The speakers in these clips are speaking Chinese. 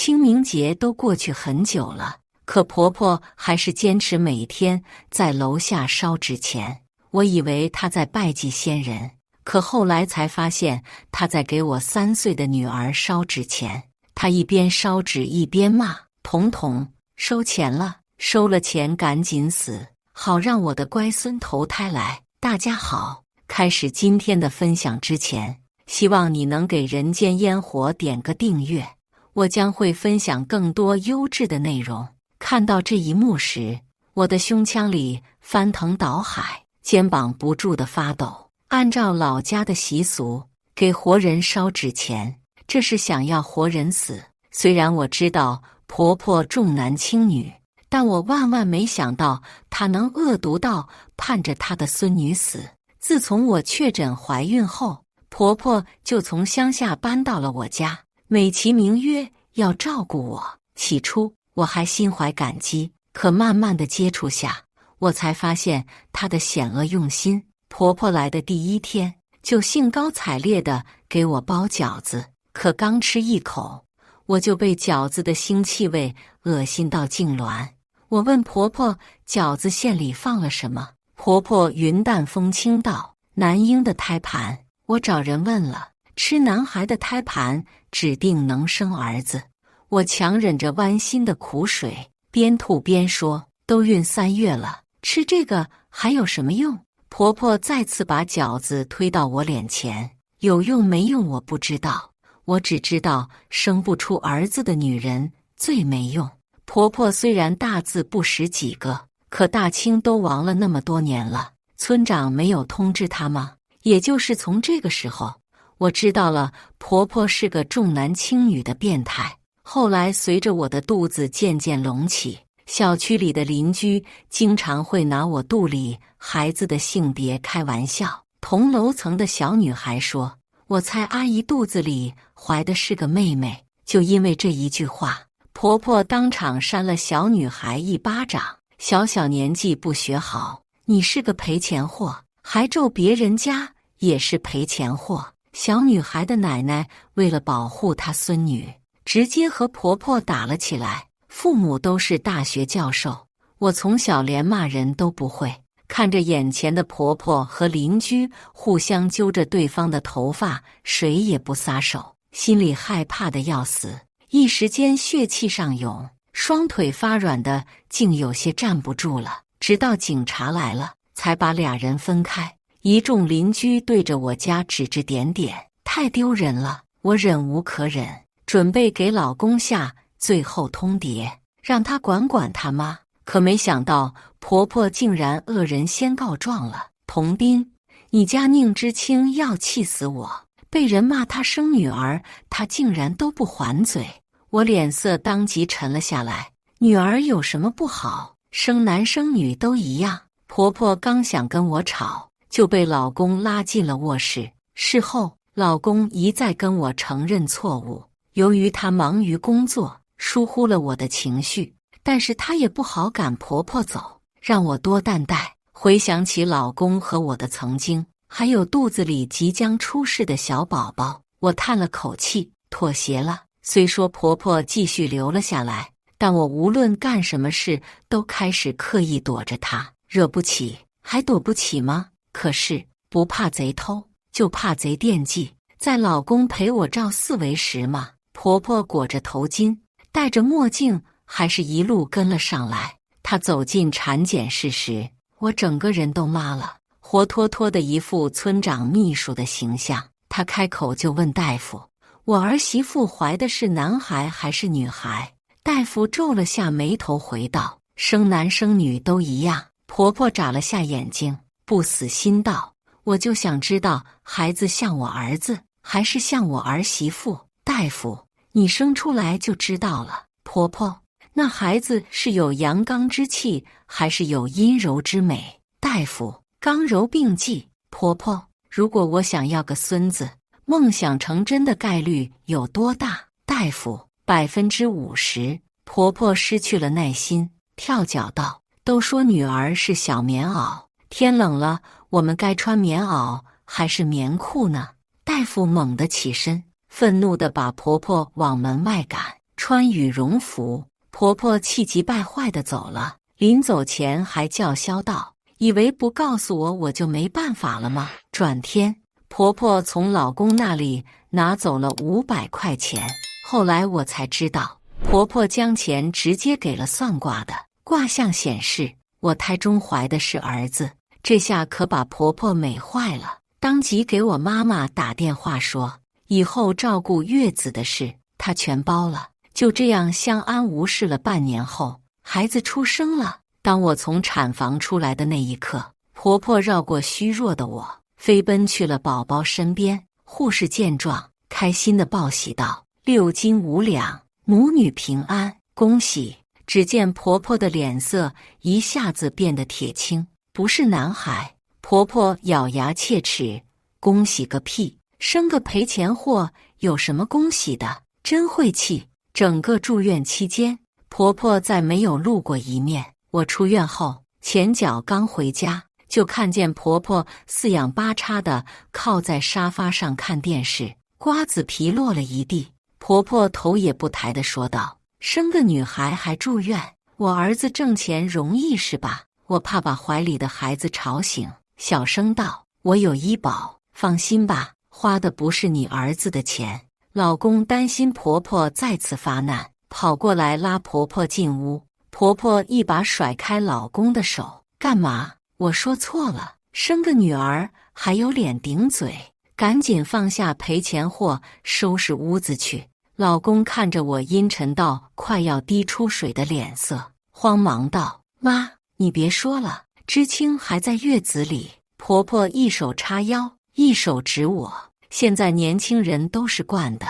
清明节都过去很久了，可婆婆还是坚持每天在楼下烧纸钱。我以为她在拜祭先人，可后来才发现她在给我3岁的女儿烧纸钱。她一边烧纸一边骂：彤彤，收钱了，收了钱赶紧死，好让我的乖孙投胎来。大家好，开始今天的分享之前，希望你能给人间烟火点个订阅，我将会分享更多优质的内容。看到这一幕时，我的胸腔里翻腾倒海，肩膀不住地发抖。按照老家的习俗，给活人烧纸钱，这是想要活人死。虽然我知道婆婆重男轻女，但我万万没想到她能恶毒到盼着她的孙女死。自从我确诊怀孕后，婆婆就从乡下搬到了我家，美其名曰要照顾我。起初我还心怀感激，可慢慢的接触下，我才发现她的险恶用心。婆婆来的第1天，就兴高采烈地给我包饺子，可刚吃一口，我就被饺子的腥气味恶心到痉挛。我问婆婆饺子馅里放了什么，婆婆云淡风轻道：男婴的胎盘。我找人问了，吃男孩的胎盘指定能生儿子。我强忍着剜心的苦水，边吐边说：都孕3月了，吃这个还有什么用？婆婆再次把饺子推到我脸前，有用没用我不知道，我只知道生不出儿子的女人最没用。婆婆虽然大字不识几个，可大清都亡了那么多年了，村长没有通知她吗？也就是从这个时候，我知道了婆婆是个重男轻女的变态。后来随着我的肚子渐渐隆起，小区里的邻居经常会拿我肚里孩子的性别开玩笑。同楼层的小女孩说：我猜阿姨肚子里怀的是个妹妹。就因为这一句话，婆婆当场扇了小女孩一巴掌。小小年纪不学好，你是个赔钱货，还咒别人家也是赔钱货。小女孩的奶奶为了保护她孙女，直接和婆婆打了起来。父母都是大学教授，我从小连骂人都不会，看着眼前的婆婆和邻居互相揪着对方的头发，谁也不撒手，心里害怕的要死，一时间血气上涌，双腿发软的竟有些站不住了。直到警察来了，才把俩人分开。一众邻居对着我家指指点点，太丢人了，我忍无可忍，准备给老公下最后通牒，让他管管他妈。可没想到婆婆竟然恶人先告状了。童斌，你家宁知青要气死我，被人骂她生女儿，她竟然都不还嘴。我脸色当即沉了下来。女儿有什么不好？生男生女都一样。婆婆刚想跟我吵，就被老公拉进了卧室。事后老公一再跟我承认错误，由于他忙于工作，疏忽了我的情绪，但是他也不好赶婆婆走，让我多担待。回想起老公和我的曾经，还有肚子里即将出世的小宝宝，我叹了口气，妥协了。虽说婆婆继续留了下来，但我无论干什么事都开始刻意躲着她。惹不起还躲不起吗？可是不怕贼偷，就怕贼惦记。在老公陪我照4维时嘛，婆婆裹着头巾，戴着墨镜，还是一路跟了上来。她走进产检室时，我整个人都麻了，活脱脱的一副村长秘书的形象。她开口就问大夫：我儿媳妇怀的是男孩还是女孩？大夫皱了下眉头回道：生男生女都一样。婆婆眨了下眼睛，不死心道：我就想知道孩子像我儿子还是像我儿媳妇。大夫，你生出来就知道了。婆婆，那孩子是有阳刚之气还是有阴柔之美？大夫，刚柔并济。婆婆，如果我想要个孙子，梦想成真的概率有多大？大夫，50%。婆婆失去了耐心，跳脚道：都说女儿是小棉袄，天冷了我们该穿棉袄还是棉裤呢？大夫猛地起身，愤怒地把婆婆往门外赶。穿羽绒服。婆婆气急败坏地走了，临走前还叫嚣道：“以为不告诉我，我就没办法了吗？”转天，婆婆从老公那里拿走了500块钱。后来我才知道，婆婆将钱直接给了算卦的，卦象显示我胎中怀的是儿子。这下可把婆婆美坏了，当即给我妈妈打电话说，以后照顾月子的事她全包了。就这样相安无事了半年后，孩子出生了。当我从产房出来的那一刻，婆婆绕过虚弱的我，飞奔去了宝宝身边。护士见状，开心地报喜道：“6斤5两，母女平安，恭喜！”只见婆婆的脸色一下子变得铁青，不是男孩。婆婆咬牙切齿：“恭喜个屁！生个赔钱货有什么恭喜的？真晦气！”整个住院期间，婆婆再没有露过一面。我出院后，前脚刚回家，就看见婆婆四仰八叉地靠在沙发上看电视，瓜子皮落了一地。婆婆头也不抬地说道：“生个女孩还住院，我儿子挣钱容易是吧？”我怕把怀里的孩子吵醒，小声道：“我有医保，放心吧，花的不是你儿子的钱。”老公担心婆婆再次发难，跑过来拉婆婆进屋。婆婆一把甩开老公的手：“干嘛？我说错了，生个女儿还有脸顶嘴？赶紧放下赔钱货，收拾屋子去。”老公看着我阴沉到快要滴出水的脸色，慌忙道：“妈，你别说了，知青还在月子里。”婆婆一手叉腰，一手指我：“现在年轻人都是惯的，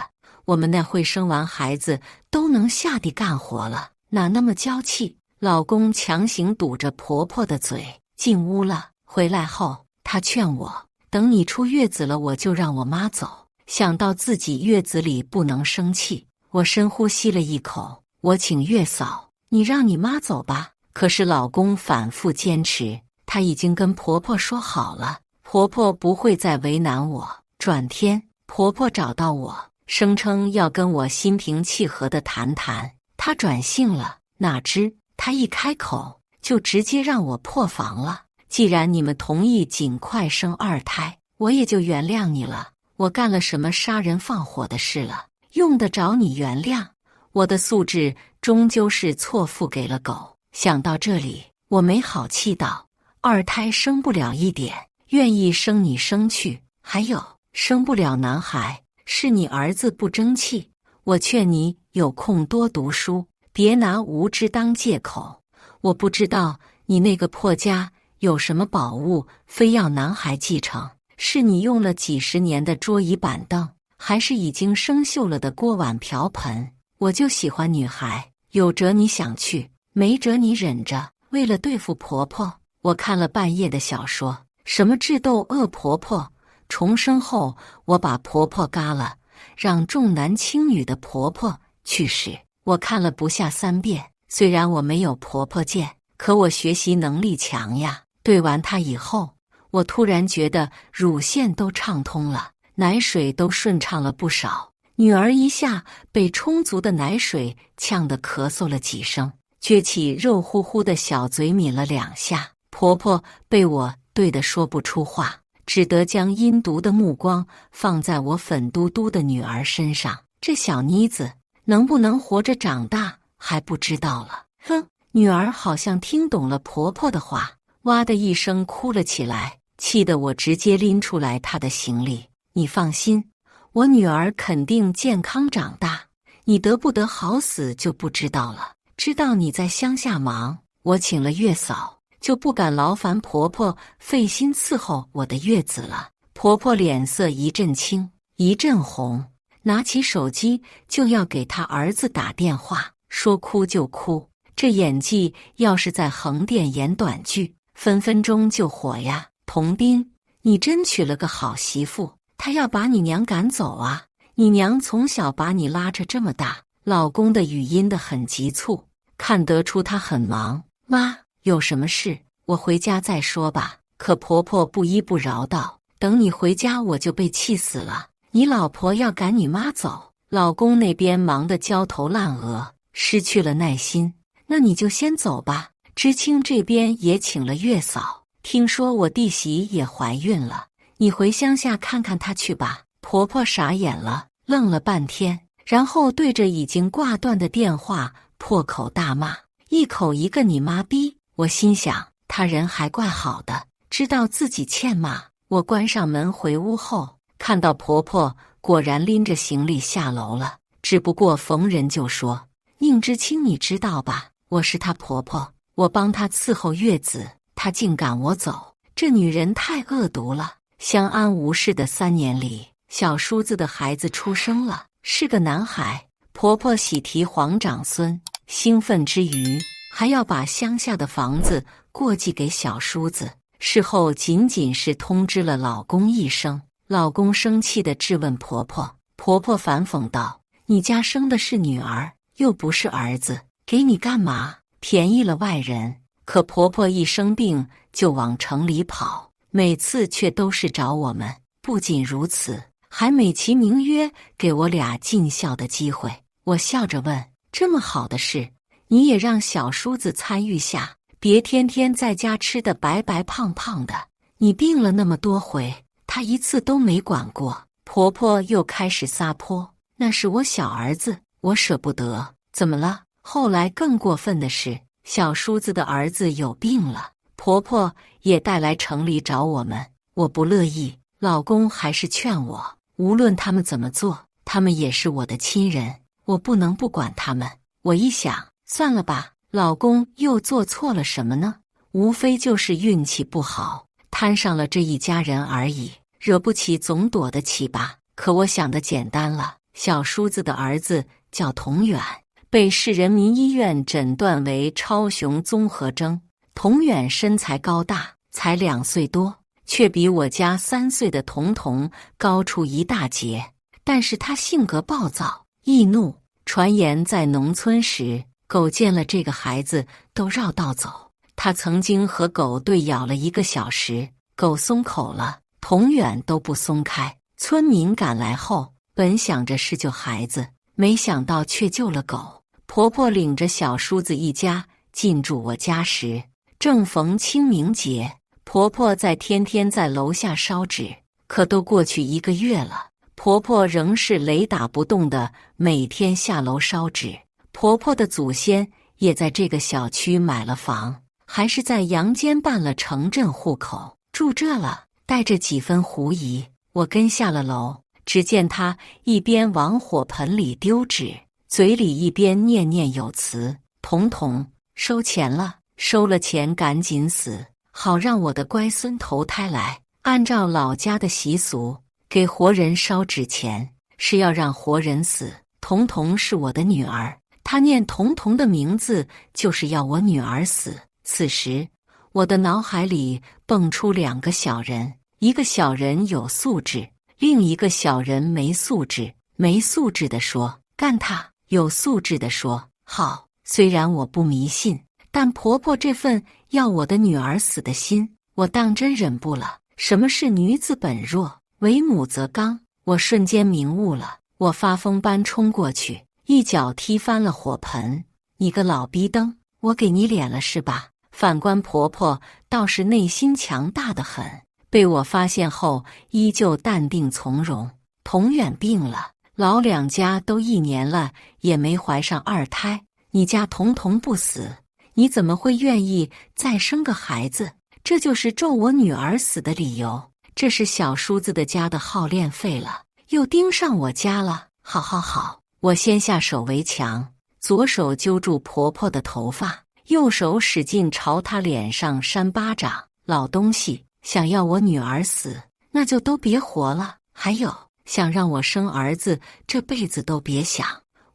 我们那会生完孩子都能下地干活了，哪那么娇气？”老公强行堵着婆婆的嘴，进屋了。回来后，他劝我：“等你出月子了，我就让我妈走。”想到自己月子里不能生气，我深呼吸了一口：“我请月嫂，你让你妈走吧。”可是老公反复坚持，他已经跟婆婆说好了，婆婆不会再为难我。转天，婆婆找到我，声称要跟我心平气和地谈谈。她转性了，哪知她一开口就直接让我破防了。既然你们同意尽快生2胎，我也就原谅你了。我干了什么杀人放火的事了？用得着你原谅？我的素质终究是错付给了狗。想到这里，我没好气道：“2胎生不了1点，愿意生你生去。还有，生不了男孩，是你儿子不争气。我劝你有空多读书，别拿无知当借口。我不知道你那个破家有什么宝物，非要男孩继承。是你用了几十年的桌椅板凳，还是已经生锈了的锅碗瓢盆？我就喜欢女孩，有辙你想去，没辙你忍着。为了对付婆婆，我看了半夜的小说，什么智斗恶婆婆。重生后，我把婆婆嘎了，让重男轻女的婆婆去世。我看了不下3遍。虽然我没有婆婆剑，可我学习能力强呀。对完它以后，我突然觉得乳腺都畅通了，奶水都顺畅了不少。女儿一下被充足的奶水呛得咳嗽了几声，撅起肉乎乎的小嘴抿了2下。婆婆被我对得说不出话，只得将阴毒的目光放在我粉嘟嘟的女儿身上。这小妮子能不能活着长大还不知道了。哼！女儿好像听懂了婆婆的话，哇的一声哭了起来，气得我直接拎出来她的行李。你放心，我女儿肯定健康长大，你得不得好死就不知道了。知道你在乡下忙，我请了月嫂，就不敢劳烦婆婆费心伺候我的月子了。婆婆脸色一阵青一阵红，拿起手机就要给她儿子打电话，说哭就哭。这演技要是在横店演短剧，分分钟就火呀。童斌，你真娶了个好媳妇，她要把你娘赶走啊！你娘从小把你拉扯这么大。老公的语音的很急促，看得出他很忙。妈，有什么事我回家再说吧。可婆婆不依不饶道：等你回家我就被气死了，你老婆要赶你妈走，老公那边忙得焦头烂额，失去了耐心。那你就先走吧。知青这边也请了月嫂，听说我弟媳也怀孕了，你回乡下看看她去吧。婆婆傻眼了，愣了半天，然后对着已经挂断的电话破口大骂，一口一个你妈逼。我心想，她人还怪好的，知道自己欠骂。我关上门回屋后，看到婆婆果然拎着行李下楼了，只不过逢人就说：“宁知青你知道吧，我是她婆婆，我帮她伺候月子，她竟赶我走，这女人太恶毒了。”相安无事的3年里，小叔子的孩子出生了，是个男孩。婆婆喜提黄长孙，兴奋之余还要把乡下的房子过继给小叔子。事后仅仅是通知了老公一声，老公生气地质问婆婆，婆婆反讽道：“你家生的是女儿，又不是儿子，给你干嘛？便宜了外人。”可婆婆一生病就往城里跑，每次却都是找我们。不仅如此，还美其名曰给我俩尽孝的机会。我笑着问：“这么好的事，你也让小叔子参与下？别天天在家吃得白白胖胖的，你病了那么多回，他一次都没管过。”婆婆又开始撒泼：“那是我小儿子，我舍不得。”怎么了？后来更过分的是，小叔子的儿子有病了，婆婆也带来城里找我们。我不乐意，老公还是劝我，无论他们怎么做，他们也是我的亲人，我不能不管他们。我一想，算了吧，老公又做错了什么呢？无非就是运气不好，摊上了这一家人而已，惹不起总躲得起吧。可我想的简单了，小叔子的儿子叫童远，被市人民医院诊断为超雄综合征。童远身材高大，才2岁多，却比我家3岁的童童高出一大截。但是他性格暴躁易怒，传言在农村时，狗见了这个孩子都绕道走。他曾经和狗对咬了1个小时，狗松口了，童远都不松开。村民赶来后，本想着是救孩子，没想到却救了狗。婆婆领着小叔子一家进驻我家时，正逢清明节，婆婆天天在楼下烧纸。可都过去1个月了，婆婆仍是雷打不动的每天下楼烧纸。婆婆的祖先也在这个小区买了房，还是在阳间办了城镇户口，住这了。带着几分狐疑，我跟下了楼，只见她一边往火盆里丢纸，嘴里一边念念有词：“童童，收钱了，收了钱赶紧死，好让我的乖孙投胎来。”按照老家的习俗，给活人烧纸钱是要让活人死。童童是我的女儿，她念童童的名字就是要我女儿死。此时我的脑海里蹦出2个小人，一个小人有素质，另一个小人没素质。没素质的说干他，有素质的说好。虽然我不迷信，但婆婆这份要我的女儿死的心，我当真忍不了。什么是女子本弱，为母则刚？我瞬间明悟了，我发疯般冲过去，一脚踢翻了火盆。你个老逼灯，我给你脸了是吧？反观婆婆倒是内心强大的很，被我发现后依旧淡定从容。童远病了，老2家都1年了也没怀上2胎，你家童童不死，你怎么会愿意再生个孩子？这就是咒我女儿死的理由。这是小叔子的家的耗练费了，又盯上我家了。好，我先下手为强，左手揪住婆婆的头发，右手使劲朝她脸上扇巴掌。老东西，想要我女儿死，那就都别活了。还有，想让我生儿子，这辈子都别想。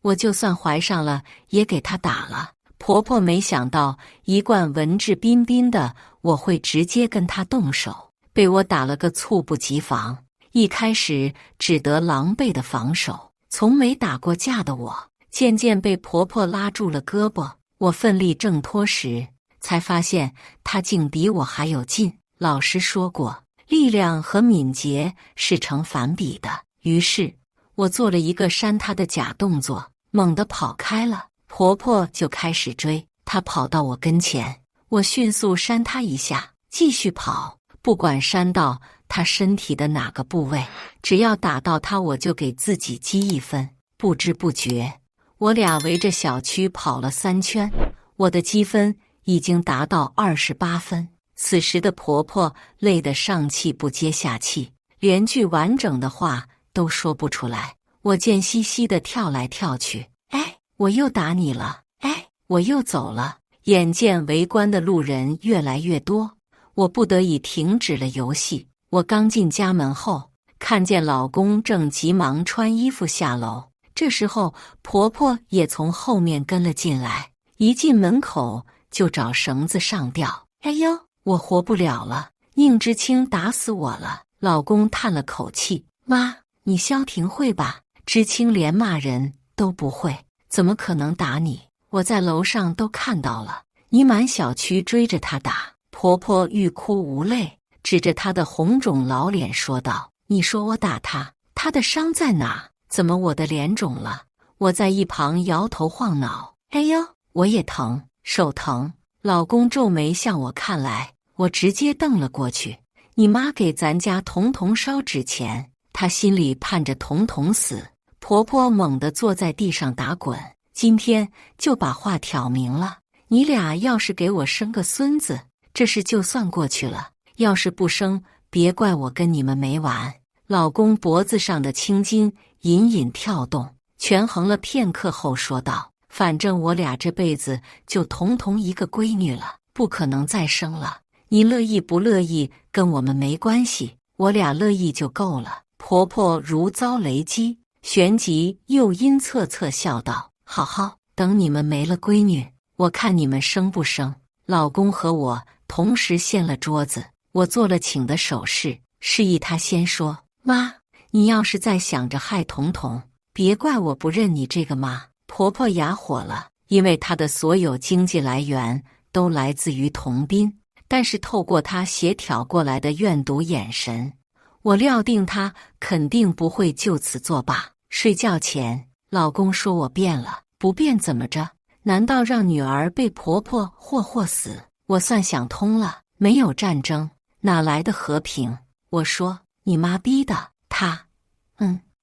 我就算怀上了，也给他打了。婆婆没想到一贯文质彬彬的我会直接跟她动手，被我打了个猝不及防。一开始只得狼狈的防守，从没打过架的我，渐渐被婆婆拉住了胳膊。我奋力挣脱时，才发现她竟比我还有劲。老师说过，力量和敏捷是成反比的。于是我做了一个扇她的假动作，猛地跑开了。婆婆就开始追，她跑到我跟前，我迅速扇她一下，继续跑。不管扇到她身体的哪个部位，只要打到她，我就给自己积1分。不知不觉，我俩围着小区跑了3圈，我的积分已经达到28分。此时的婆婆累得上气不接下气，连句完整的话都说不出来。我贱兮兮地跳来跳去，哎，我又打你了，哎，我又走了。眼见围观的路人越来越多，我不得已停止了游戏。我刚进家门后，看见老公正急忙穿衣服下楼，这时候婆婆也从后面跟了进来，一进门口就找绳子上吊。哎呦，我活不了了，宁知青打死我了。老公叹了口气，妈，你消停会吧，知青连骂人都不会，怎么可能打你？我在楼上都看到了，你满小区追着他打。婆婆欲哭无泪，指着他的红肿老脸说道，你说我打他，他的伤在哪？怎么我的脸肿了？我在一旁摇头晃脑，哎呦，我也疼，手疼。老公皱眉向我看来，我直接瞪了过去，你妈给咱家彤彤烧纸钱，她心里盼着彤彤死。婆婆猛地坐在地上打滚，今天就把话挑明了，你俩要是给我生个孙子，这事就算过去了，要是不生，别怪我跟你们没完。老公脖子上的青筋隐隐跳动，权衡了片刻后说道，反正我俩这辈子就彤彤一个闺女了，不可能再生了，你乐意不乐意跟我们没关系，我俩乐意就够了。婆婆如遭雷击，旋即又阴恻恻笑道，好好，等你们没了闺女，我看你们生不生。老公和我同时掀了桌子，我做了请的手势，示意他先说。妈，你要是再想着害彤彤，别怪我不认你这个妈。婆婆哑火了，因为她的所有经济来源都来自于童斌，但是透过她协调过来的怨毒眼神，我料定她肯定不会就此作罢。睡觉前，老公说我变了，不变怎么着？难道让女儿被婆婆祸死？我算想通了，没有战争，哪来的和平？我说，你妈逼的。她，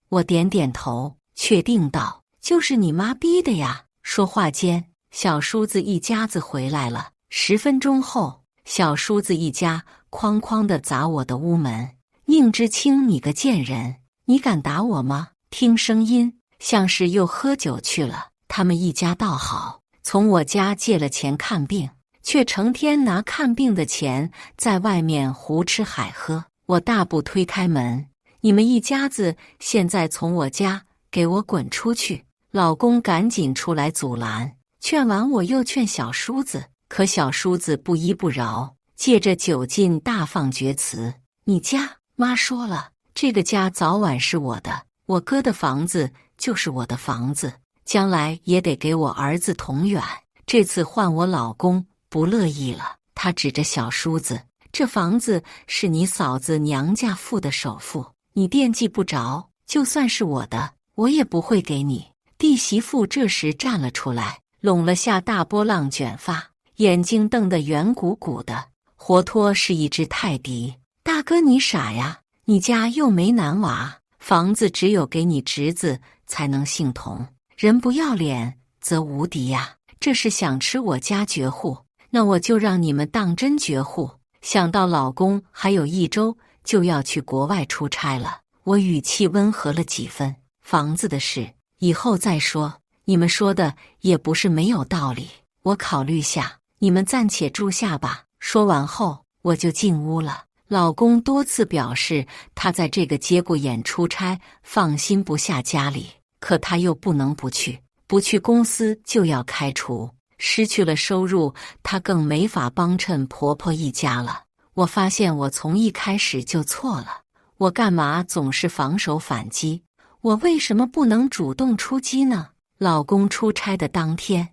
我点点头，确定道，就是你妈逼的呀。说话间，小叔子一家子回来了。10分钟后，小叔子一家哐哐地砸我的屋门。宁知青，你个贱人，你敢打我吗？听声音，像是又喝酒去了。他们一家倒好，从我家借了钱看病，却成天拿看病的钱在外面胡吃海喝。我大步推开门，你们一家子现在从我家给我滚出去！老公赶紧出来阻拦，劝完我又劝小叔子，可小叔子不依不饶，借着酒劲大放厥词。你家，妈说了，这个家早晚是我的，我哥的房子就是我的房子，将来也得给我儿子同远。这次换我老公不乐意了，他指着小叔子，这房子是你嫂子娘家付的首付，你惦记不着，就算是我的，我也不会给你。弟媳妇这时站了出来，拢了下大波浪卷发，眼睛瞪得圆鼓鼓的，活脱是一只泰迪。大哥你傻呀，你家又没男娃，房子只有给你侄子才能姓童，人不要脸则无敌呀。这是想吃我家绝户，那我就让你们当真绝户。想到老公还有1周就要去国外出差了，我语气温和了几分。房子的事以后再说，你们说的也不是没有道理，我考虑下，你们暂且住下吧。说完后，我就进屋了。老公多次表示他在这个节骨眼出差，放心不下家里，可他又不能不去，不去公司就要开除，失去了收入，他更没法帮衬婆婆一家了。我发现我从一开始就错了，我干嘛总是防守反击？我为什么不能主动出击呢？老公出差的当天，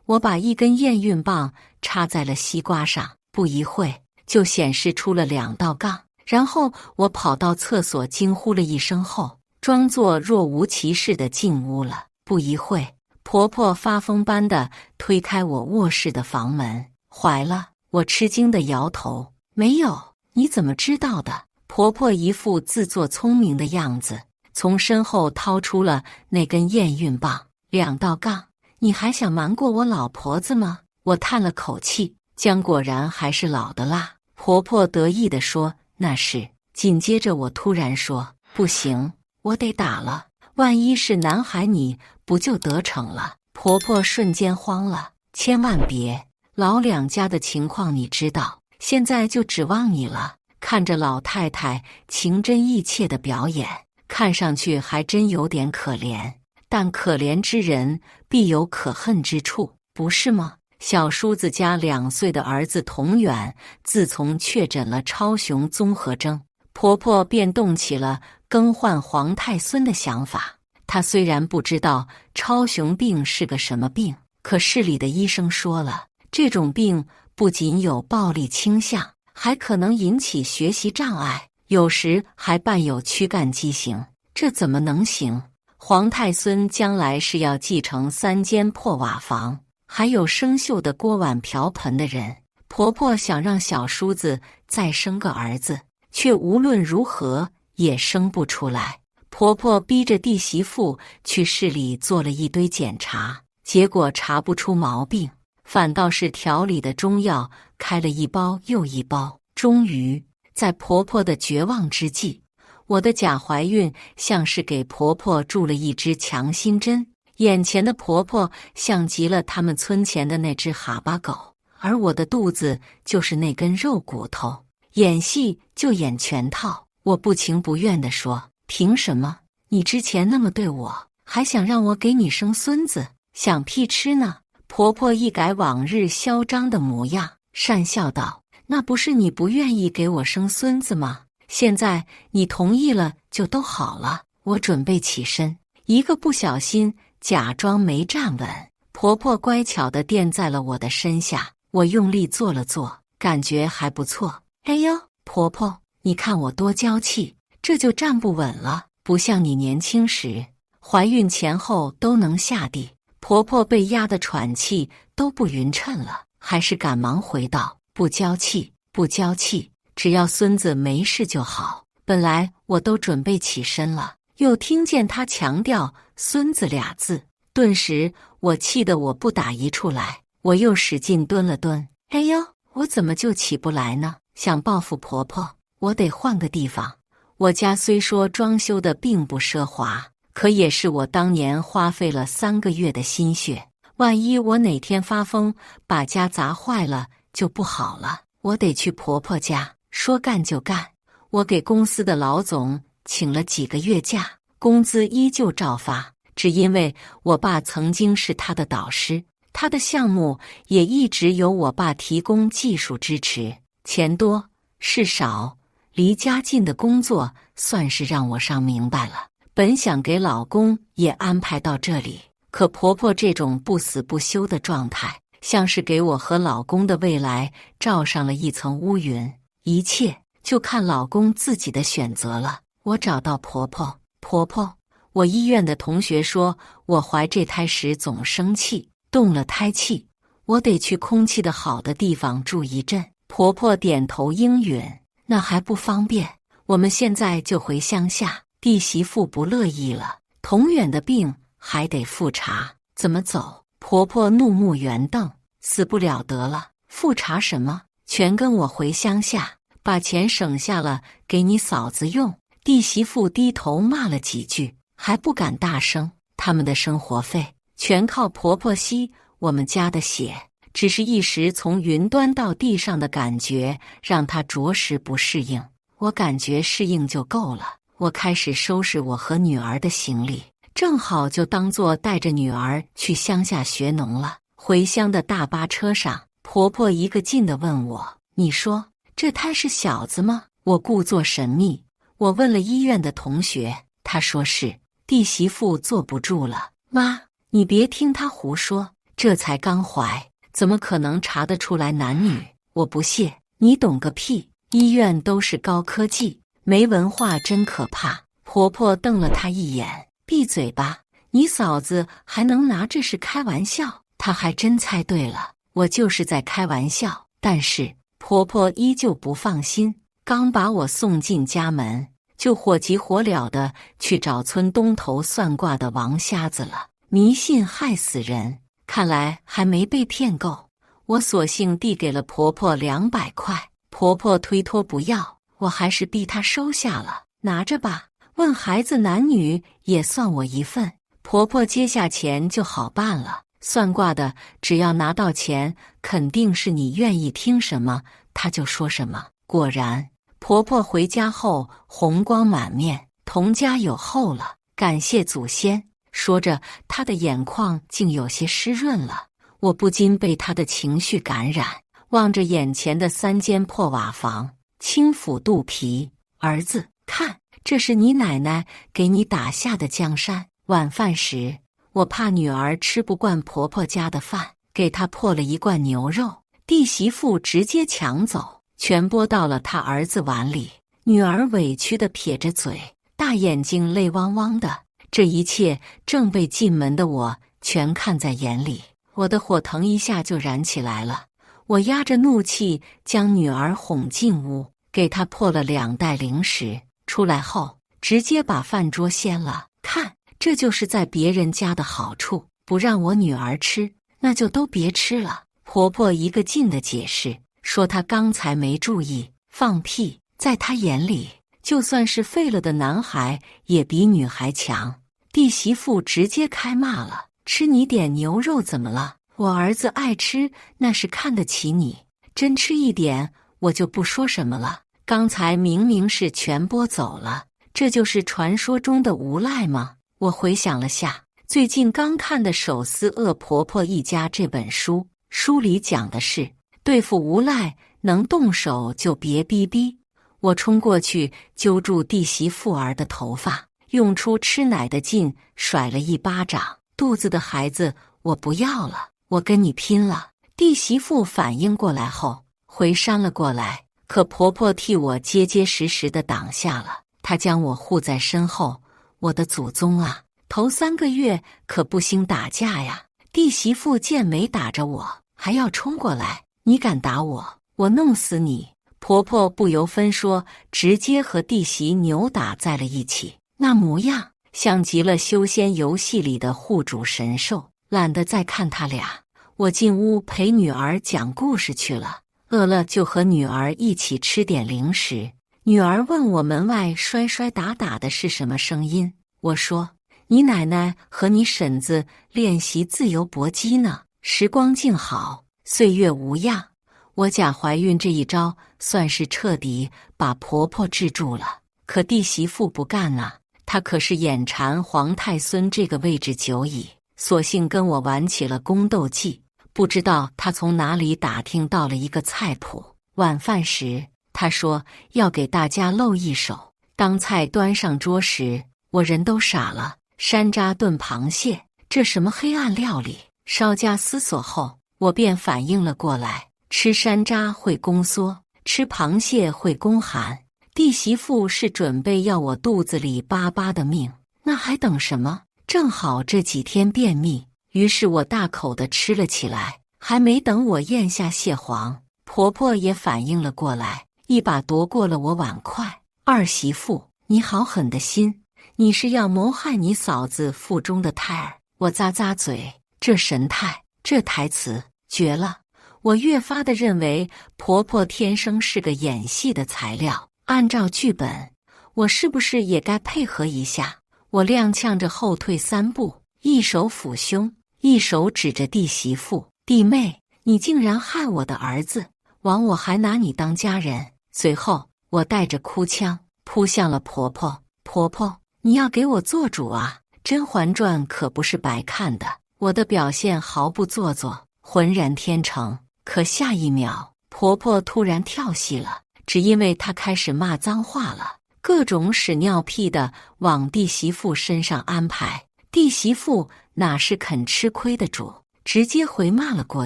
我把一根验孕棒插在了西瓜上，不一会就显示出了2道杠。然后我跑到厕所惊呼了一声后，装作若无其事地进屋了。不一会，婆婆发疯般地推开我卧室的房门。怀了？我吃惊地摇头。没有。你怎么知道的？婆婆一副自作聪明的样子，从身后掏出了那根验孕棒，2道杠。你还想瞒过我老婆子吗？我叹了口气，姜果然还是老的辣。婆婆得意地说：“那是。”紧接着我突然说：“不行，我得打了，万一是男孩，你不就得逞了？”婆婆瞬间慌了：“千万别，老两家的情况你知道，现在就指望你了。”看着老太太情真意切的表演，看上去还真有点可怜。但可怜之人必有可恨之处，不是吗？小叔子家2岁的儿子童远，自从确诊了超雄综合征，婆婆便动起了更换皇太孙的想法。她虽然不知道超雄病是个什么病，可市里的医生说了，这种病不仅有暴力倾向，还可能引起学习障碍，有时还伴有躯干畸形，这怎么能行？皇太孙将来是要继承3间破瓦房，还有生锈的锅碗瓢盆的人。婆婆想让小叔子再生个儿子，却无论如何也生不出来。婆婆逼着弟媳妇去市里做了一堆检查，结果查不出毛病，反倒是调理的中药开了一包又一包。终于，在婆婆的绝望之际，我的假怀孕像是给婆婆注了一支强心针。眼前的婆婆像极了他们村前的那只哈巴狗，而我的肚子就是那根肉骨头。演戏就演全套。我不情不愿地说：“凭什么？你之前那么对我，还想让我给你生孙子，想屁吃呢？”婆婆一改往日嚣张的模样，讪笑道：“那不是你不愿意给我生孙子吗？现在你同意了，就都好了。”我准备起身，一个不小心假装没站稳，婆婆乖巧地垫在了我的身下。我用力坐了坐，感觉还不错。哎呦，婆婆，你看我多娇气，这就站不稳了，不像你年轻时，怀孕前后都能下地。婆婆被压得喘气都不匀称了，还是赶忙回道：“不娇气，不娇气，只要孙子没事就好。”本来我都准备起身了，又听见她强调“孙子”2字，顿时我气得我不打一处来。我又使劲蹲了蹲，哎呦，我怎么就起不来呢？想报复婆婆，我得换个地方。我家虽说装修的并不奢华，可也是我当年花费了3个月的心血。万一我哪天发疯把家砸坏了就不好了。我得去婆婆家，说干就干。我给公司的老总请了几个月假，工资依旧照发，只因为我爸曾经是他的导师，他的项目也一直由我爸提供技术支持。钱多事少，离家近的工作算是让我上明白了。本想给老公也安排到这里，可婆婆这种不死不休的状态，像是给我和老公的未来罩上了一层乌云。一切就看老公自己的选择了。我找到婆婆，婆婆，我医院的同学说我怀这胎时总生气，动了胎气，我得去空气的好的地方住一阵。婆婆点头应允，那还不方便，我们现在就回乡下。弟媳妇不乐意了，童远的病还得复查，怎么走？婆婆怒目圆瞪，死不了得了，复查什么？全跟我回乡下，把钱省下了给你嫂子用。弟媳妇低头骂了几句，还不敢大声。他们的生活费全靠婆婆吸我们家的血，只是一时从云端到地上的感觉让她着实不适应。我感觉适应就够了。我开始收拾我和女儿的行李，正好就当作带着女儿去乡下学农了。回乡的大巴车上，婆婆一个劲地问我：“你说这胎是小子吗？”我故作神秘，我问了医院的同学，他说是。弟媳妇坐不住了：“妈，你别听他胡说，这才刚怀，怎么可能查得出来男女？”我不屑：“你懂个屁！医院都是高科技。没文化真可怕。”婆婆瞪了她一眼：“闭嘴吧，你嫂子还能拿这事开玩笑？”她还真猜对了，我就是在开玩笑。但是婆婆依旧不放心，刚把我送进家门，就火急火燎地去找村东头算卦的王瞎子了。迷信害死人，看来还没被骗够。我索性递给了婆婆200块，婆婆推脱不要，我还是逼她收下了。拿着吧，问孩子男女也算我一份。婆婆接下钱就好办了，算卦的只要拿到钱，肯定是你愿意听什么她就说什么。果然，婆婆回家后红光满面，童家有后了，感谢祖先。说着，她的眼眶竟有些湿润了。我不禁被她的情绪感染，望着眼前的3间破瓦房，轻抚肚皮：“儿子，看，这是你奶奶给你打下的江山。”晚饭时，我怕女儿吃不惯婆婆家的饭，给她破了一罐牛肉，弟媳妇直接抢走，全拨到了她儿子碗里。女儿委屈地撇着嘴，大眼睛泪汪汪的。这一切正被进门的我全看在眼里，我的火腾一下就燃起来了。我压着怒气将女儿哄进屋，给她破了2袋零食。出来后，直接把饭桌掀了。看，这就是在别人家的好处，不让我女儿吃，那就都别吃了。婆婆一个劲的解释，说她刚才没注意。放屁，在她眼里，就算是废了的男孩也比女孩强。弟媳妇直接开骂了：“吃你点牛肉怎么了？我儿子爱吃，那是看得起你。真吃一点，我就不说什么了。刚才明明是全拨走了，这就是传说中的无赖吗？”我回想了下，最近刚看的《手撕恶婆婆一家》这本书，书里讲的是对付无赖，能动手就别逼逼。我冲过去揪住弟媳妇儿的头发，用出吃奶的劲甩了一巴掌：“肚子的孩子我不要了，我跟你拼了！”弟媳妇反应过来后回扇了过来，可婆婆替我结结实实地挡下了。她将我护在身后：“我的祖宗啊，头3个月可不兴打架呀！”弟媳妇见没打着我，还要冲过来：“你敢打我，我弄死你！”婆婆不由分说，直接和弟媳扭打在了一起，那模样像极了修仙游戏里的护主神兽。懒得再看他俩，我进屋陪女儿讲故事去了。饿了就和女儿一起吃点零食。女儿问我门外摔摔打打的是什么声音，我说：“你奶奶和你婶子练习自由搏击呢。”时光静好，岁月无恙。我假怀孕这一招算是彻底把婆婆治住了。可弟媳妇不干呐，她可是眼馋皇太孙这个位置久矣，索性跟我玩起了宫斗技。不知道她从哪里打听到了一个菜谱。晚饭时，她说要给大家露一手。当菜端上桌时，我人都傻了。山楂炖螃蟹，这什么黑暗料理？稍加思索后，我便反应了过来。吃山楂会宫缩，吃螃蟹会宫寒。弟媳妇是准备要我肚子里巴巴的命，那还等什么？正好这几天便秘，于是我大口的吃了起来。还没等我咽下蟹黄，婆婆也反应了过来，一把夺过了我碗筷：“二媳妇，你好狠的心，你是要谋害你嫂子腹中的胎儿？”我咂咂嘴，这神态，这台词绝了。我越发的认为婆婆天生是个演戏的材料，按照剧本，我是不是也该配合一下？我踉跄着后退3步，一手抚胸，一手指着弟媳妇：“弟妹，你竟然害我的儿子，枉我还拿你当家人！”随后，我带着哭腔扑向了婆婆：“婆婆，你要给我做主啊！《甄嬛传》可不是白看的。”我的表现毫不做作，浑然天成。可下一秒，婆婆突然跳戏了，只因为她开始骂脏话了，各种屎尿屁的往弟媳妇身上安排。弟媳妇哪是肯吃亏的主，直接回骂了过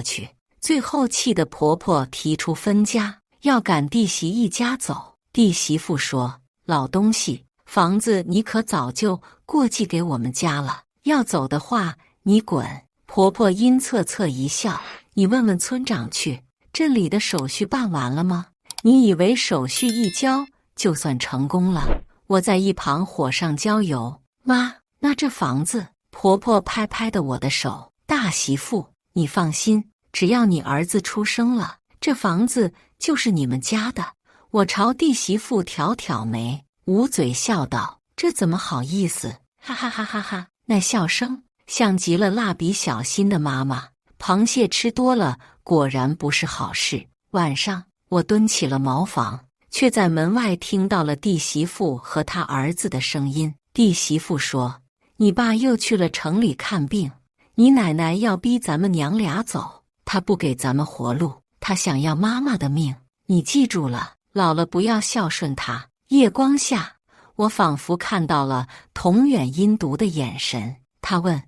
去。最后气得婆婆提出分家，要赶弟媳一家走。弟媳妇说：“老东西，房子你可早就过继给我们家了，要走的话你滚。婆婆阴恻恻一笑，你问问村长去，镇里的手续办完了吗？你以为手续一交就算成功了？我在一旁火上浇油。妈，那这房子……婆婆拍拍的我的手，大媳妇，你放心，只要你儿子出生了，这房子就是你们家的。我朝弟媳妇挑挑眉，捂嘴笑道：“这怎么好意思？哈哈哈哈哈！”那笑声像极了蜡笔小新的妈妈。螃蟹吃多了，果然不是好事。晚上，我蹲起了茅房，却在门外听到了弟媳妇和他儿子的声音。弟媳妇说：“你爸又去了城里看病，你奶奶要逼咱们娘俩走，他不给咱们活路，他想要妈妈的命。你记住了，老了不要孝顺他。”夜光下，我仿佛看到了童远阴毒的眼神。他问：“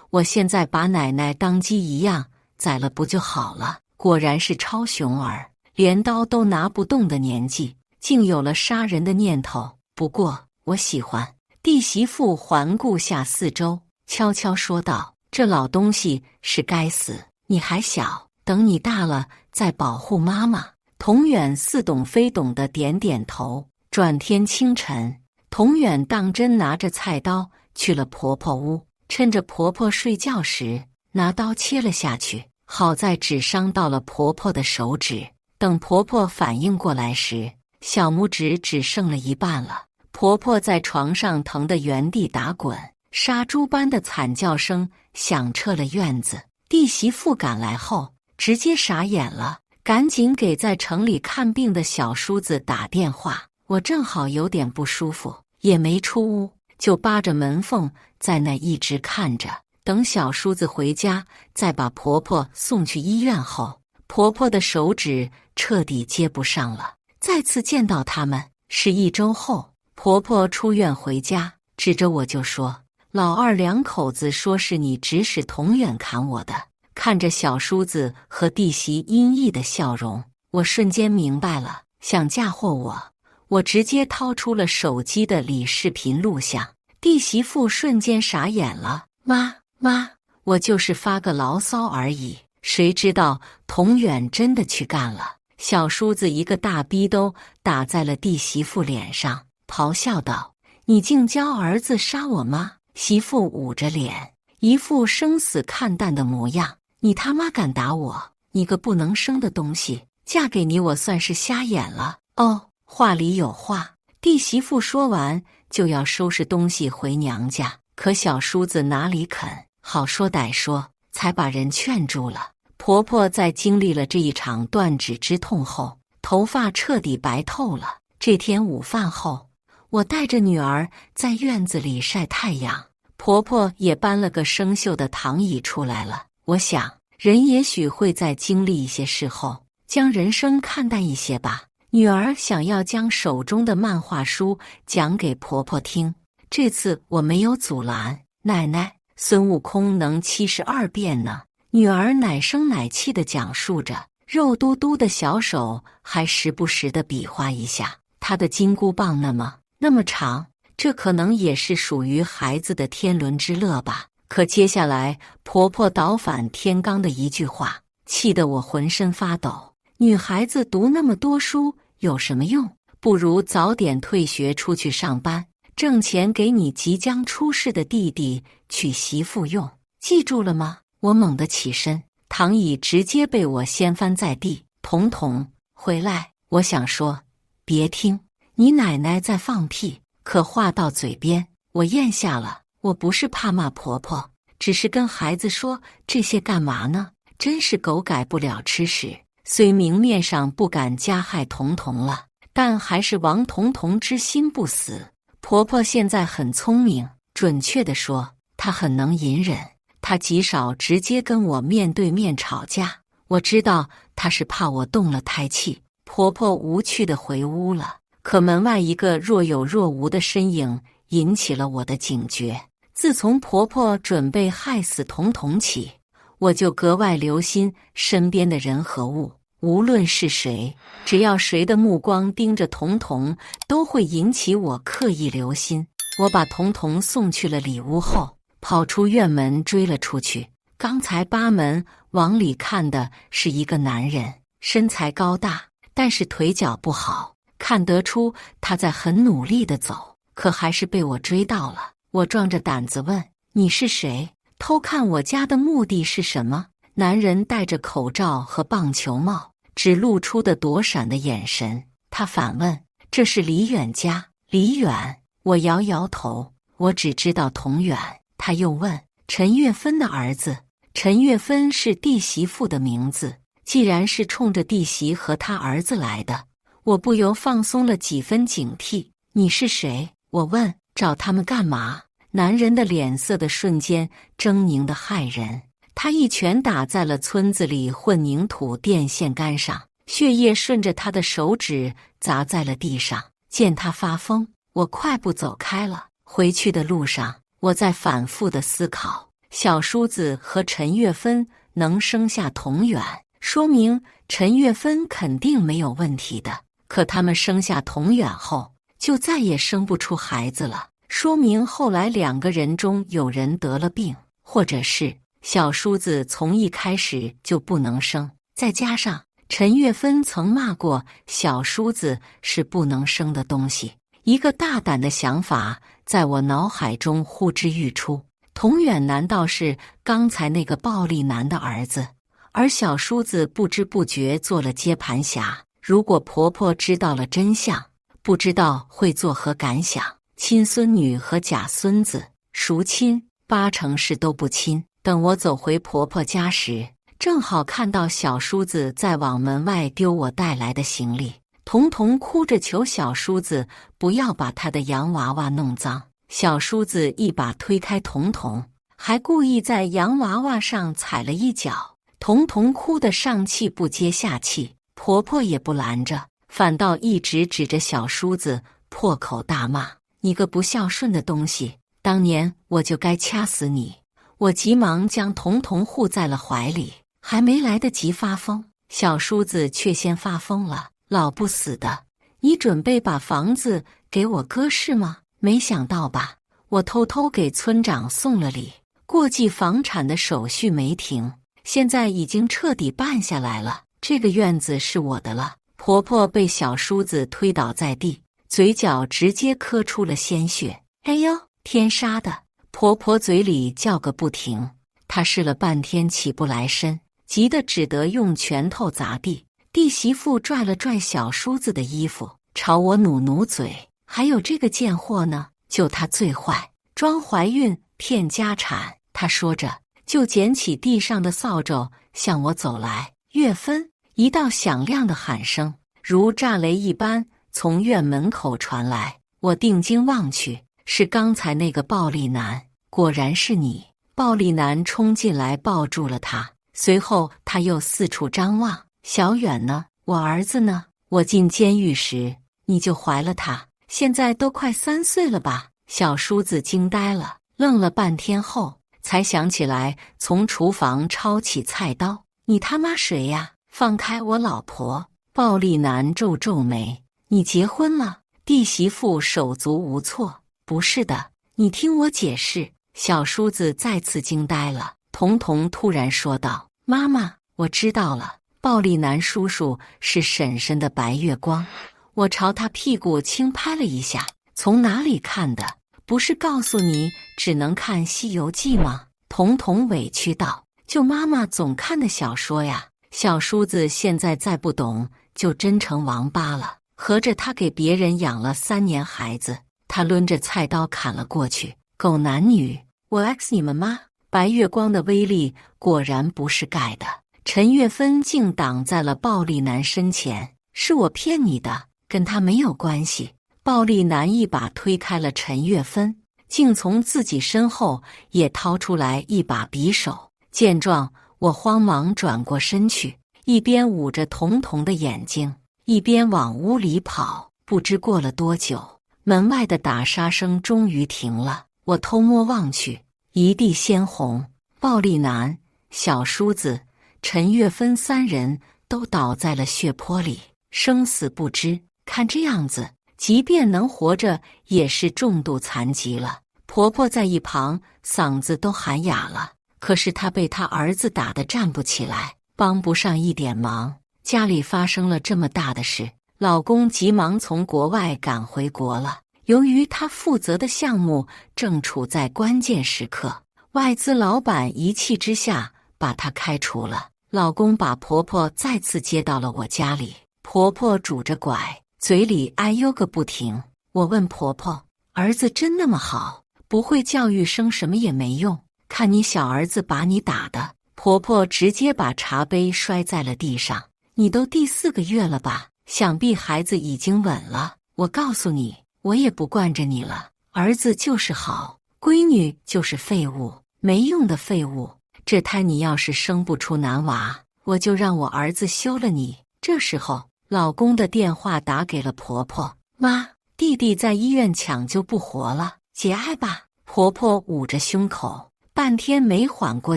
我现在把奶奶当鸡一样宰了不就好了？”果然是超雄儿，镰刀都拿不动的年纪，竟有了杀人的念头。不过我喜欢。弟媳妇环顾下四周，悄悄说道：“这老东西是该死，你还小，等你大了再保护妈妈。”童远似懂非懂的点点头。转天清晨，童远当真拿着菜刀去了婆婆屋，趁着婆婆睡觉时，拿刀切了下去。好在只伤到了婆婆的手指。等婆婆反应过来时，小拇指只剩了一半了。婆婆在床上疼得原地打滚，杀猪般的惨叫声响彻了院子。弟媳妇赶来后，直接傻眼了，赶紧给在城里看病的小叔子打电话。我正好有点不舒服，也没出屋，就扒着门缝在那一直看着。等小叔子回家，再把婆婆送去医院后，婆婆的手指彻底接不上了。再次见到他们是1周后，婆婆出院回家，指着我就说：“老二两口子说是你指使童远砍我的。”看着小叔子和弟媳阴翳的笑容，我瞬间明白了，想嫁祸我。我直接掏出了手机的里视频录像，弟媳妇瞬间傻眼了：“妈，我就是发个牢骚而已。”谁知道童远真的去干了。小叔子一个大逼兜打在了弟媳妇脸上，咆哮道：“你竟教儿子杀我妈！”媳妇捂着脸，一副生死看淡的模样：“你他妈敢打我！你个不能生的东西！嫁给你我算是瞎眼了。”哦，话里有话，弟媳妇说完就要收拾东西回娘家，可小叔子哪里肯，好说歹说，才把人劝住了。婆婆在经历了这一场断指之痛后，头发彻底白透了。这天午饭后，我带着女儿在院子里晒太阳，婆婆也搬了个生锈的躺椅出来了。我想，人也许会在经历一些事后，将人生看淡一些吧。女儿想要将手中的漫画书讲给婆婆听，这次我没有阻拦。奶奶，孙悟空能72变呢。女儿奶声奶气地讲述着，肉嘟嘟的小手还时不时地比划一下。她的金箍棒那么长，这可能也是属于孩子的天伦之乐吧。可接下来婆婆倒反天罡的一句话，气得我浑身发抖。女孩子读那么多书有什么用？不如早点退学出去上班，挣钱给你即将出世的弟弟娶媳妇用。记住了吗？我猛地起身，躺椅直接被我掀翻在地。彤，回来！我想说，别听，你奶奶在放屁。可话到嘴边，我咽下了。我不是怕骂婆婆，只是跟孩子说这些干嘛呢？真是狗改不了吃屎。虽明面上不敢加害彤了，但还是亡彤之心不死。婆婆现在很聪明，准确地说，她很能隐忍。她极少直接跟我面对面吵架，我知道她是怕我动了胎气。婆婆无趣地回屋了，可门外一个若有若无的身影引起了我的警觉。自从婆婆准备害死彤起，我就格外留心身边的人和物。无论是谁，只要谁的目光盯着童童，都会引起我刻意留心。我把童童送去了里屋后，跑出院门追了出去。刚才扒门往里看的是一个男人，身材高大，但是腿脚不好，看得出他在很努力地走，可还是被我追到了。我壮着胆子问：“你是谁？偷看我家的目的是什么？”男人戴着口罩和棒球帽，只露出的躲闪的眼神。他反问：“这是李远家？”李远，我摇摇头，我只知道童远。他又问：“陈月芬的儿子？”陈月芬是弟媳妇的名字，既然是冲着弟媳和他儿子来的，我不由放松了几分警惕。你是谁？我问。找他们干嘛？男人的脸色的瞬间狰狞的骇人，他一拳打在了村子里混凝土电线杆上，血液顺着他的手指砸在了地上。见他发疯，我快步走开了。回去的路上，我在反复的思考，小叔子和陈月芬能生下童远，说明陈月芬肯定没有问题的。可他们生下童远后，就再也生不出孩子了，说明后来2个人中有人得了病，或者是小叔子从一开始就不能生。再加上陈月芬曾骂过小叔子是不能生的东西，一个大胆的想法在我脑海中呼之欲出。童远难道是刚才那个暴力男的儿子？而小叔子不知不觉做了接盘侠。如果婆婆知道了真相，不知道会作何感想。亲孙女和假孙子孰亲？8成是都不亲。等我走回婆婆家时，正好看到小叔子在往门外丢我带来的行李。童童哭着求小叔子不要把他的洋娃娃弄脏。小叔子一把推开童童，还故意在洋娃娃上踩了一脚。童童哭得上气不接下气，婆婆也不拦着，反倒一直指着小叔子破口大骂：“你个不孝顺的东西，当年我就该掐死你！”我急忙将童童护在了怀里，还没来得及发疯，小叔子却先发疯了：“老不死的，你准备把房子给我哥是吗？没想到吧？我偷偷给村长送了礼，过继房产的手续没停，现在已经彻底办下来了，这个院子是我的了。”婆婆被小叔子推倒在地，嘴角直接磕出了鲜血。哎呦，天杀的！婆婆嘴里叫个不停，她试了半天起不来身，急得只得用拳头砸地。弟媳妇拽了拽小叔子的衣服，朝我努努嘴：“还有这个贱货呢，就她最坏，装怀孕骗家产。”她说着，就捡起地上的扫帚向我走来。月芬！一道响亮的喊声如炸雷一般从院门口传来，我定睛望去，是刚才那个暴力男。果然是你！暴力男冲进来抱住了他，随后他又四处张望：“小远呢？我儿子呢？我进监狱时你就怀了他，现在都快3岁了吧？”小叔子惊呆了，愣了半天后才想起来，从厨房抄起菜刀：“你他妈谁呀？放开我老婆！”暴力男皱皱眉：“你结婚了？”弟媳妇手足无措：“不是的，你听我解释。”小叔子再次惊呆了。童童突然说道：“妈妈，我知道了，暴力男叔叔是婶婶的白月光。”我朝他屁股轻拍了一下：“从哪里看的？不是告诉你只能看《西游记》吗？”童童委屈道：“就妈妈总看的小说呀。”小叔子现在再不懂，就真成王八了。合着他给别人养了3年孩子，他抡着菜刀砍了过去。狗男女，我 X 你们妈！白月光的威力果然不是盖的。陈月芬竟挡在了暴力男身前：“是我骗你的，跟他没有关系。”暴力男一把推开了陈月芬，竟从自己身后也掏出来一把匕首。见状，我慌忙转过身去，一边捂着童童的眼睛，一边往屋里跑。不知过了多久，门外的打杀声终于停了。我偷摸望去，一地鲜红。暴力男、小叔子、陈月芬3人都倒在了血泊里，生死不知。看这样子，即便能活着，也是重度残疾了。婆婆在一旁嗓子都喊哑了，可是她被她儿子打得站不起来，帮不上一点忙。家里发生了这么大的事，老公急忙从国外赶回国了。由于他负责的项目正处在关键时刻，外资老板一气之下把他开除了。老公把婆婆再次接到了我家里，婆婆拄着拐，嘴里哎呦个不停。我问婆婆，儿子真那么好？不会教育生什么也没用，看你小儿子把你打的。婆婆直接把茶杯摔在了地上。你都第4个月了吧？想必孩子已经稳了。我告诉你，我也不惯着你了。儿子就是好，闺女就是废物，没用的废物。这胎你要是生不出男娃，我就让我儿子休了你。这时候，老公的电话打给了婆婆。妈，弟弟在医院抢救不活了，节哀吧。婆婆捂着胸口，半天没缓过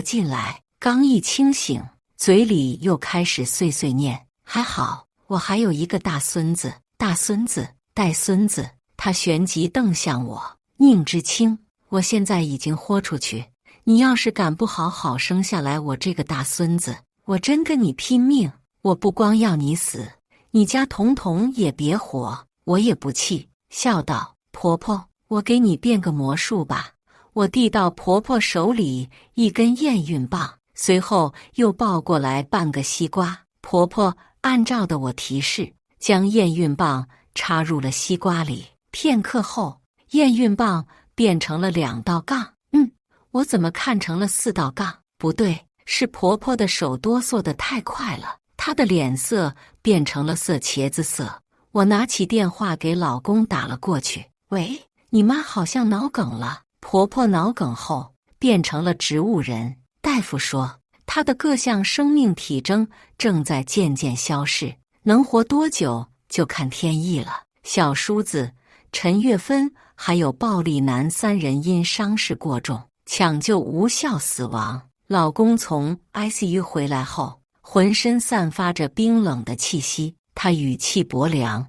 劲来，刚一清醒，嘴里又开始碎碎念，还好我还有一个大孙子，大孙子，带孙子。他旋即瞪向我，宁知青，我现在已经豁出去，你要是敢不好好生下来我这个大孙子，我真跟你拼命。我不光要你死，你家彤彤也别活。我也不气，笑道，婆婆，我给你变个魔术吧。我递到婆婆手里一根验孕棒，随后又抱过来半个西瓜。婆婆按照的我提示，将验孕棒插入了西瓜里。片刻后，验孕棒变成了2道杠。我怎么看成了4道杠？不对，是婆婆的手哆嗦得太快了，她的脸色变成了色茄子色。我拿起电话给老公打了过去。喂，你妈好像脑梗了。婆婆脑梗后变成了植物人，大夫说她的各项生命体征正在渐渐消逝，能活多久就看天意了。小叔子陈月芬还有暴力男3人因伤势过重，抢救无效死亡。老公从 ICU 回来后，浑身散发着冰冷的气息，他语气薄凉。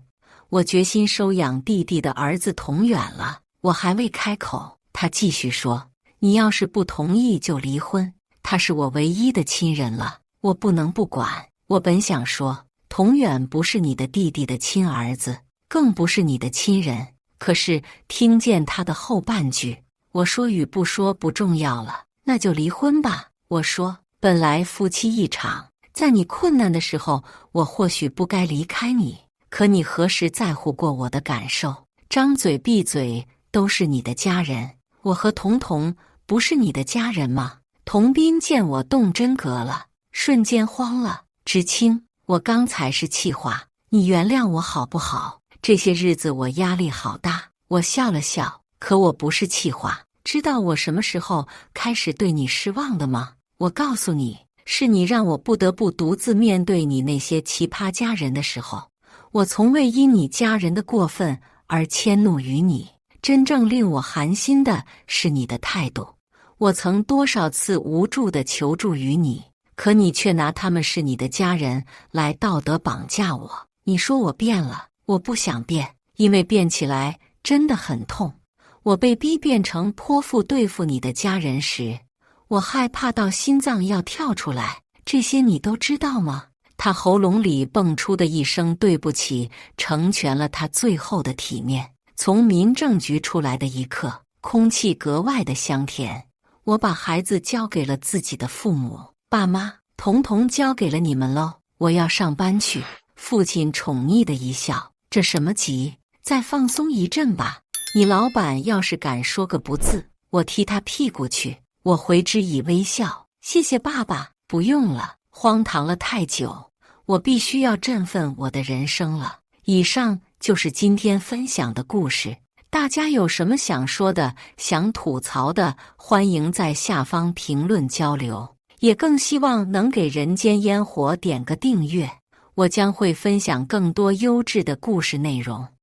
我决心收养弟弟的儿子同远了。我还未开口，他继续说，你要是不同意就离婚，他是我唯一的亲人了，我不能不管。我本想说，同远不是你的弟弟的亲儿子，更不是你的亲人，可是听见他的后半句，我说与不说不重要了，那就离婚吧。我说，本来夫妻一场，在你困难的时候，我或许不该离开你，可你何时在乎过我的感受？张嘴闭嘴都是你的家人，我和彤彤不是你的家人吗？童斌见我动真格了，瞬间慌了。知青，我刚才是气话，你原谅我好不好？这些日子我压力好大。我笑了笑，可我不是气话。知道我什么时候开始对你失望的吗？我告诉你，是你让我不得不独自面对你那些奇葩家人的时候。我从未因你家人的过分而迁怒于你，真正令我寒心的是你的态度。我曾多少次无助地求助于你，可你却拿他们是你的家人来道德绑架我。你说我变了，我不想变，因为变起来真的很痛。我被逼变成泼妇对付你的家人时，我害怕到心脏要跳出来。这些你都知道吗？他喉咙里蹦出的一声对不起，成全了他最后的体面。从民政局出来的一刻，空气格外的香甜。我把孩子交给了自己的父母，爸妈，彤彤交给了你们喽，我要上班去。父亲宠溺的一笑，这什么急？再放松一阵吧。你老板要是敢说个不字，我踢他屁股去。我回之以微笑，谢谢爸爸。不用了，荒唐了太久，我必须要振奋我的人生了。以上就是今天分享的故事，大家有什么想说的、想吐槽的，欢迎在下方评论交流，也更希望能给人间烟火点个订阅，我将会分享更多优质的故事内容。